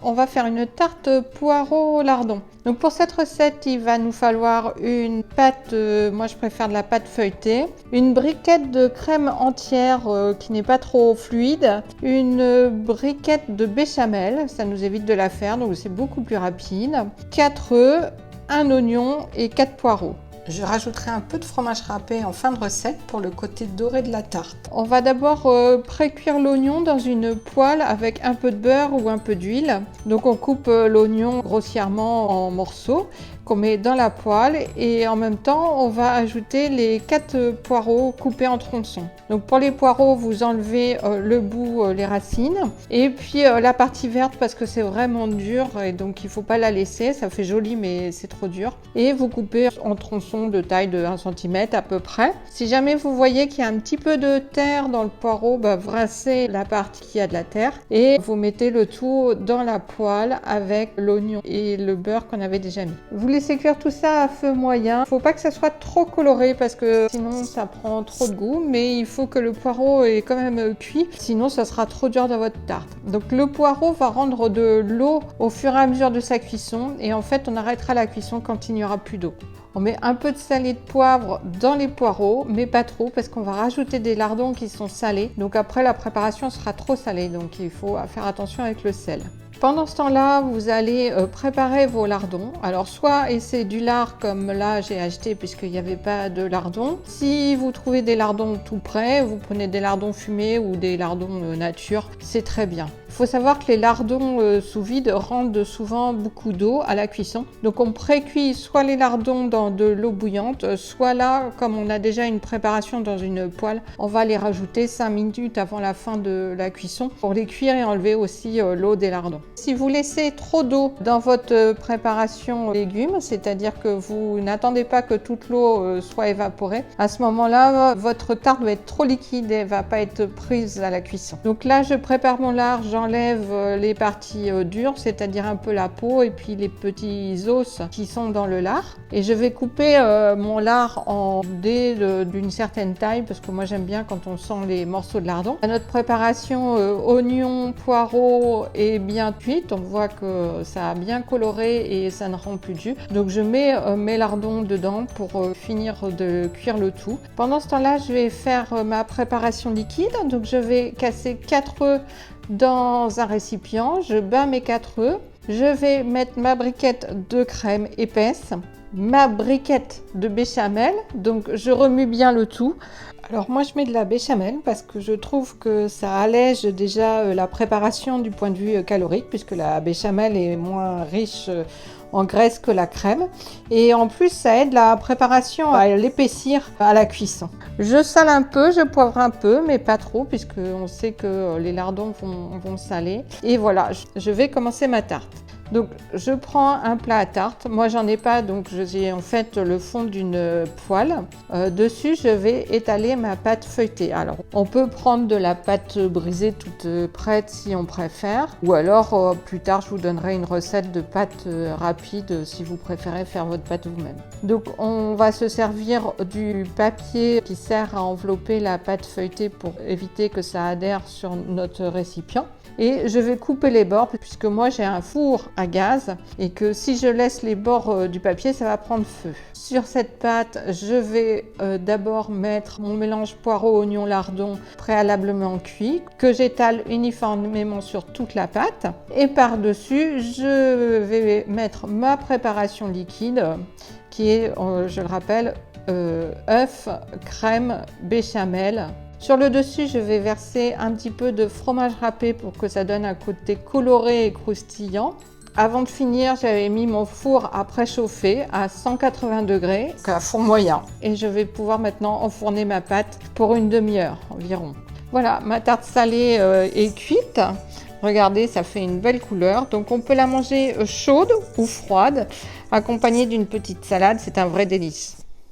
On va faire une tarte poireau lardon. Donc pour cette recette, il va nous falloir une pâte, moi je préfère de la pâte feuilletée, une briquette de crème entière qui n'est pas trop fluide, une briquette de béchamel, ça nous évite de la faire, donc c'est beaucoup plus rapide, 4 œufs, un oignon et 4 poireaux. Je rajouterai un peu de fromage râpé en fin de recette pour le côté doré de la tarte. On va d'abord pré-cuire l'oignon dans une poêle avec un peu de beurre ou un peu d'huile. Donc on coupe l'oignon grossièrement en morceaux qu'on met dans la poêle et en même temps on va ajouter les 4 poireaux coupés en tronçons. Donc pour les poireaux, vous enlevez le bout, les racines et puis la partie verte parce que c'est vraiment dur et donc il ne faut pas la laisser, ça fait joli mais c'est trop dur. Et vous coupez en tronçons de taille de 1 cm à peu près. Si jamais vous voyez qu'il y a un petit peu de terre dans le poireau, vous rincez la partie qui a de la terre et vous mettez le tout dans la poêle avec l'oignon et le beurre qu'on avait déjà mis. Vous laissez cuire tout ça à feu moyen. Il ne faut pas que ça soit trop coloré parce que sinon ça prend trop de goût, mais il faut que le poireau est quand même cuit, sinon ça sera trop dur dans votre tarte. Donc le poireau va rendre de l'eau au fur et à mesure de sa cuisson et en fait on arrêtera la cuisson quand il n'y aura plus d'eau. On met un peu de sel et de poivre dans les poireaux, mais pas trop parce qu'on va rajouter des lardons qui sont salés. Donc après la préparation sera trop salée, donc il faut faire attention avec le sel. Pendant ce temps-là, vous allez préparer vos lardons. Alors soit et c'est du lard comme là j'ai acheté puisqu'il n'y avait pas de lardons. Si vous trouvez des lardons tout prêts, vous prenez des lardons fumés ou des lardons nature, c'est très bien. Il faut savoir que les lardons sous vide rendent souvent beaucoup d'eau à la cuisson. Donc on pré-cuit soit les lardons dans de l'eau bouillante, soit là, comme on a déjà une préparation dans une poêle, on va les rajouter 5 minutes avant la fin de la cuisson pour les cuire et enlever aussi l'eau des lardons. Si vous laissez trop d'eau dans votre préparation légumes, c'est-à-dire que vous n'attendez pas que toute l'eau soit évaporée, à ce moment-là, votre tarte va être trop liquide et ne va pas être prise à la cuisson. Donc là, je prépare mon lard, j'enlève les parties dures, c'est-à-dire un peu la peau et puis les petits os qui sont dans le lard. Et je vais couper mon lard en dés d'une certaine taille parce que moi j'aime bien quand on sent les morceaux de lardon. À notre préparation, oignons, poireaux et bien cuit. On voit que ça a bien coloré et ça ne rend plus de jus. Donc je mets mes lardons dedans pour finir de cuire le tout. Pendant ce temps-là, je vais faire ma préparation liquide. Donc je vais casser 4 œufs dans un récipient. Je bats mes 4 œufs. Je vais mettre ma briquette de crème épaisse, ma briquette de béchamel. Donc je remue bien le tout. Alors moi je mets de la béchamel parce que je trouve que ça allège déjà la préparation du point de vue calorique puisque la béchamel est moins riche en graisse que la crème et en plus ça aide la préparation à l'épaissir à la cuisson. Je sale un peu, je poivre un peu mais pas trop puisque on sait que les lardons vont saler et voilà, je vais commencer ma tarte. Donc je prends un plat à tarte, moi j'en ai pas donc j'ai en fait le fond d'une poêle. Dessus je vais étaler ma pâte feuilletée. Alors on peut prendre de la pâte brisée toute prête si on préfère ou alors plus tard je vous donnerai une recette de pâte rapide si vous préférez faire votre pâte vous-même. Donc on va se servir du papier qui sert à envelopper la pâte feuilletée pour éviter que ça adhère sur notre récipient. Et je vais couper les bords puisque moi j'ai un four à gaz et que si je laisse les bords du papier, ça va prendre feu. Sur cette pâte, je vais d'abord mettre mon mélange poireau, oignon, lardon préalablement cuit que j'étale uniformément sur toute la pâte. Et par-dessus, je vais mettre ma préparation liquide qui est, je le rappelle, œuf, crème, béchamel. Sur le dessus, je vais verser un petit peu de fromage râpé pour que ça donne un côté coloré et croustillant. Avant de finir, j'avais mis mon four à préchauffer à 180 degrés, donc à four moyen. Et je vais pouvoir maintenant enfourner ma pâte pour une demi-heure environ. Voilà, ma tarte salée est cuite. Regardez, ça fait une belle couleur. Donc on peut la manger chaude ou froide, accompagnée d'une petite salade. C'est un vrai délice.